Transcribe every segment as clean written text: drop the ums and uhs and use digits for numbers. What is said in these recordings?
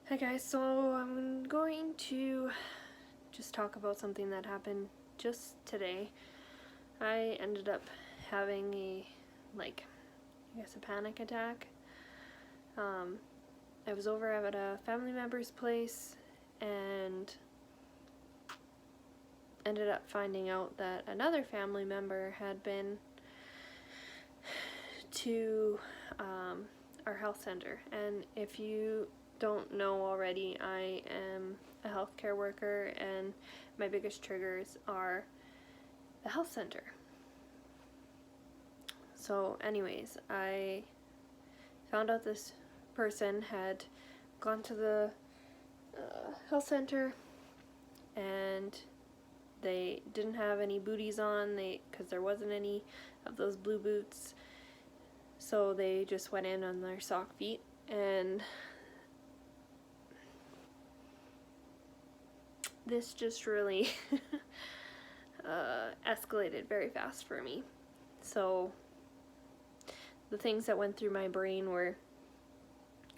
Hi guys, so I'm going to just talk about something that happened just today. I ended up having a panic attack. I was over at a family member's place and ended up finding out that another family member had been to our health center. And if you don't know already, I am a healthcare worker and my biggest triggers are the health center. So anyways, I found out this person had gone to the health center and they didn't have any booties on, because there wasn't any of those blue boots, so they just went in on their sock feet, and this just really escalated very fast for me. So the things that went through my brain were,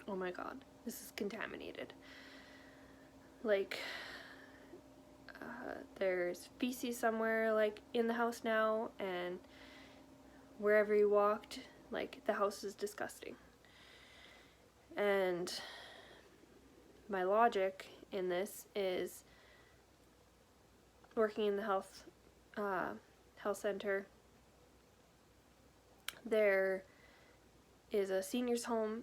oh my god, this is contaminated. There's feces somewhere in the house now, and wherever you walked, the house is disgusting. And my logic in this is, working in the health center, there is a senior's home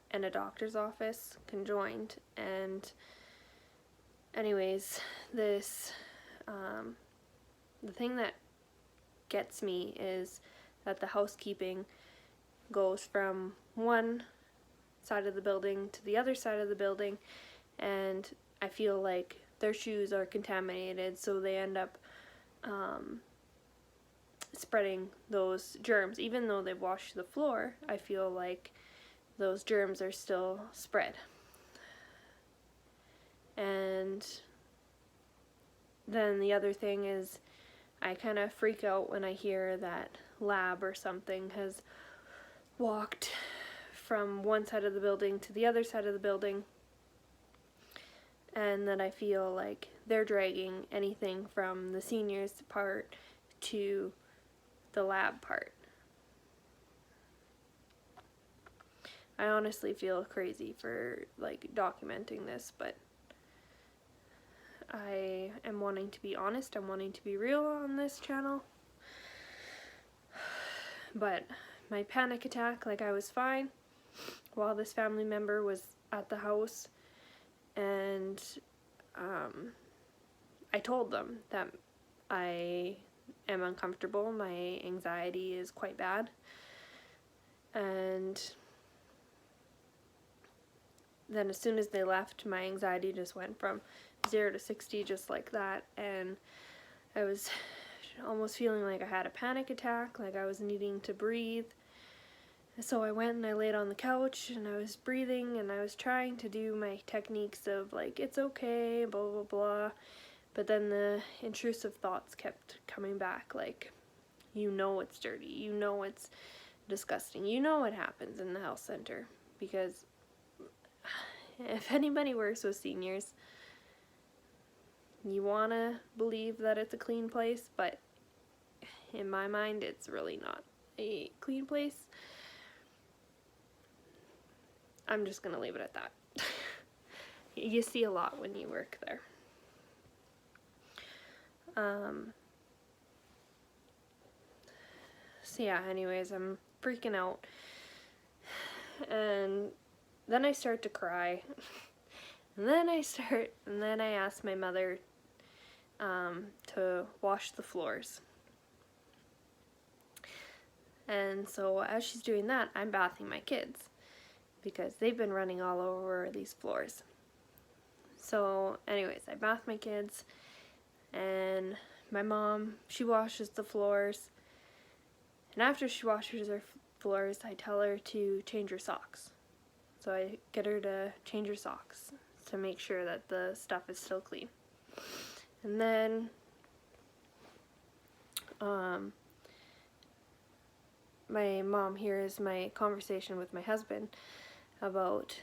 and a doctor's office conjoined, and anyways, this the thing that gets me is that the housekeeping goes from one side of the building to the other side of the building, and I feel like their shoes are contaminated, so they end up spreading those germs. Even though they've washed the floor, I feel like those germs are still spread. And then the other thing is, I kind of freak out when I hear that lab or something has walked from one side of the building to the other side of the building, and that I feel like they're dragging anything from the seniors part to the lab part. I honestly feel crazy for documenting this, but I am wanting to be honest, I'm wanting to be real on this channel. But my panic attack, I was fine while this family member was at the house, and I told them that I am uncomfortable, my anxiety is quite bad, and then as soon as they left, my anxiety just went from 0 to 60 just like that, and I was almost feeling like I had a panic attack, like I was needing to breathe. So I went and I laid on the couch and I was breathing and I was trying to do my techniques of it's okay, blah blah blah, but then the intrusive thoughts kept coming back, you know it's dirty, you know it's disgusting, you know what happens in the health center. Because if anybody works with seniors, you want to believe that it's a clean place, but in my mind it's really not a clean place. I'm just gonna leave it at that. You see a lot when you work there. So yeah, anyways, I'm freaking out, and then I start to cry. And then I ask my mother to wash the floors. And so as she's doing that, I'm bathing my kids, because they've been running all over these floors. So anyways, I bath my kids, and my mom, she washes the floors, and after she washes her floors, I tell her to change her socks. So I get her to change her socks to make sure that the stuff is still clean. And then my mom hears my conversation with my husband about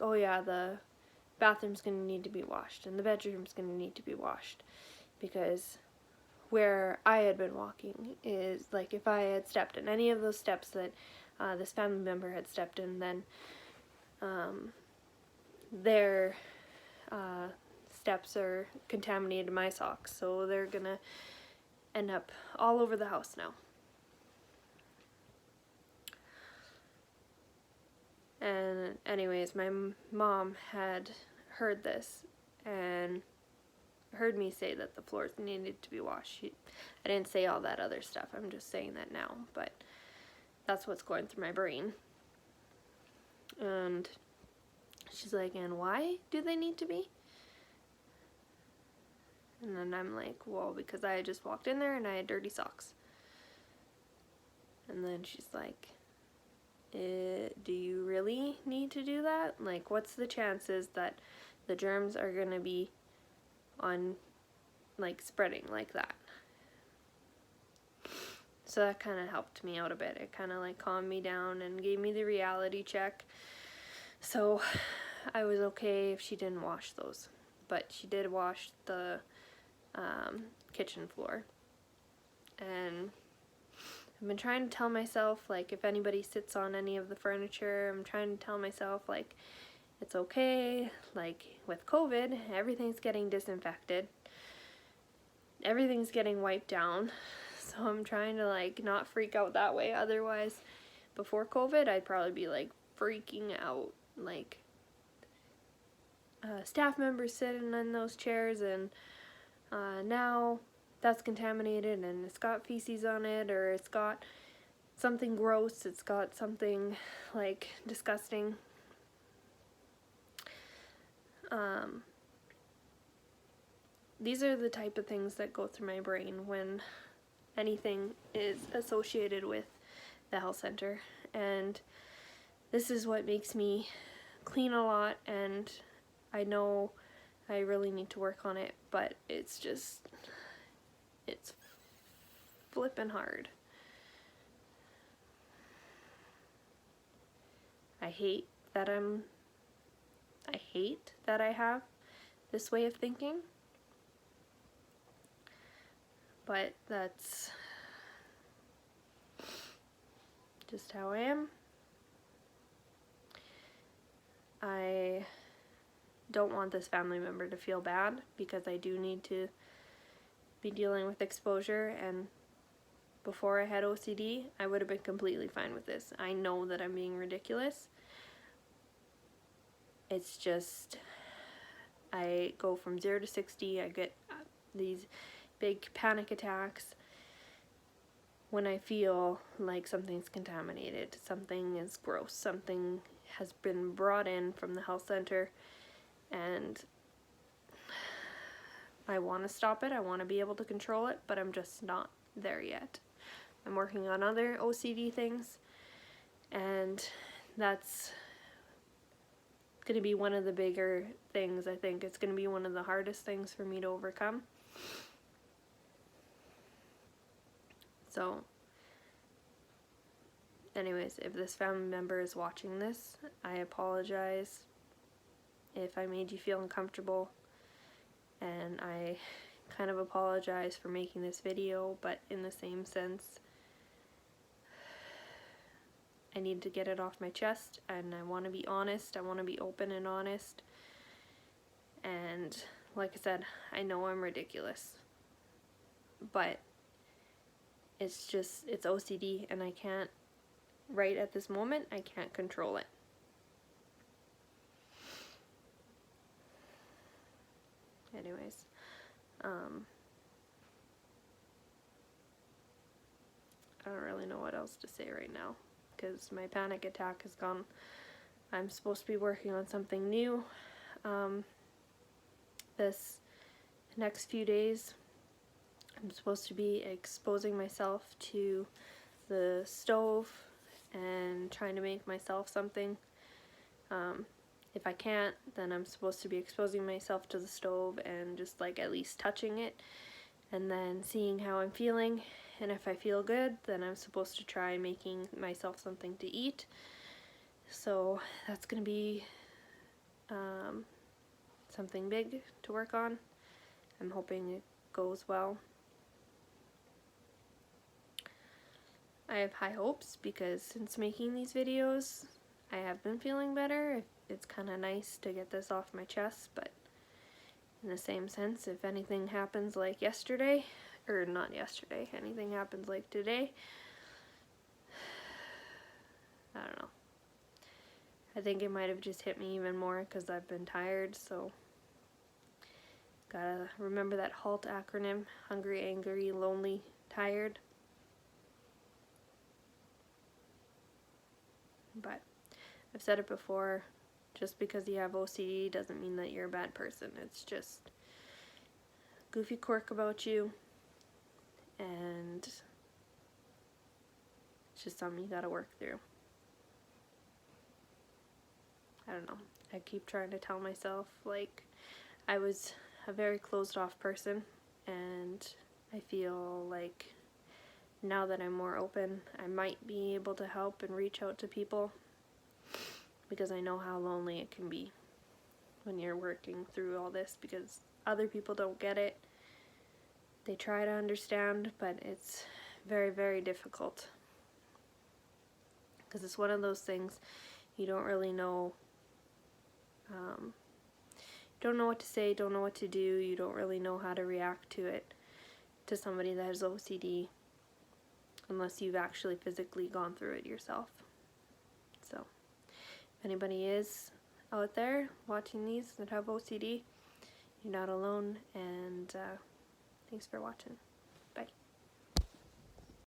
oh yeah, the bathroom's going to need to be washed and the bedroom's going to need to be washed, because where I had been walking is like, if I had stepped in any of those steps that this family member had stepped in, then their steps are contaminated my socks, so they're gonna end up all over the house now. And anyways, my mom had heard this and heard me say that the floors needed to be washed. I didn't say all that other stuff, I'm just saying that now, but that's what's going through my brain. And she's like, and why do they need to be? And then I'm like, well, because I just walked in there and I had dirty socks. And then she's like, do you really need to do that? Like, what's the chances that the germs are gonna be on, like, spreading like that? So that kind of helped me out a bit. It kind of like calmed me down and gave me the reality check. So I was okay if she didn't wash those, but she did wash the kitchen floor. And I've been trying to tell myself, like, if anybody sits on any of the furniture, I'm trying to tell myself, like, it's okay. Like, with COVID, everything's getting disinfected. Everything's getting wiped down. So I'm trying to, like, not freak out that way. Otherwise, before COVID, I'd probably be, like, freaking out. Like, staff members sitting in those chairs, and now that's contaminated and it's got feces on it, or it's got something gross, it's got something like disgusting. These are the type of things that go through my brain when anything is associated with the health center, and this is what makes me clean a lot, and I know I really need to work on it, but it's just, it's flippin' hard. I hate that I have this way of thinking, but that's just how I am. I don't want this family member to feel bad, because I do need to be dealing with exposure, and before I had OCD, I would have been completely fine with this. I know that I'm being ridiculous. It's just, I go from 0 to 60, I get these big panic attacks when I feel like something's contaminated, something is gross, something has been brought in from the health center, and I want to stop it, I want to be able to control it, but I'm just not there yet. I'm working on other OCD things, and that's going to be one of the bigger things. I think it's going to be one of the hardest things for me to overcome. So anyways, if this family member is watching this, I apologize if I made you feel uncomfortable, and I kind of apologize for making this video, but in the same sense, I need to get it off my chest, and I want to be honest, I want to be open and honest, and like I said, I know I'm ridiculous, but it's just, it's OCD, and I can't, right at this moment, I can't control it. Anyways, I don't really know what else to say right now, because my panic attack is gone. I'm supposed to be working on something new this next few days. I'm supposed to be exposing myself to the stove and trying to make myself something. If I can't, then I'm supposed to be exposing myself to the stove and just like at least touching it, and then seeing how I'm feeling, and if I feel good, then I'm supposed to try making myself something to eat. So that's gonna be something big to work on. I'm hoping it goes well. I have high hopes because since making these videos, I have been feeling better. It's kind of nice to get this off my chest, but in the same sense, if anything happens like yesterday, or not yesterday, anything happens like today, I don't know. I think it might have just hit me even more because I've been tired, so gotta remember that HALT acronym: hungry, angry, lonely, tired. But I've said it before, just because you have OCD doesn't mean that you're a bad person. It's just a goofy quirk about you, and it's just something you gotta work through. I don't know. I keep trying to tell myself, like, I was a very closed off person, and I feel like now that I'm more open, I might be able to help and reach out to people, because I know how lonely it can be when you're working through all this, because other people don't get it. They try to understand, but it's very, very difficult, because it's one of those things you don't really know. Don't know what to say, don't know what to do, you don't really know how to react to it, to somebody that has OCD, unless you've actually physically gone through it yourself. So, if anybody is out there watching these that have OCD, you're not alone, and thanks for watching.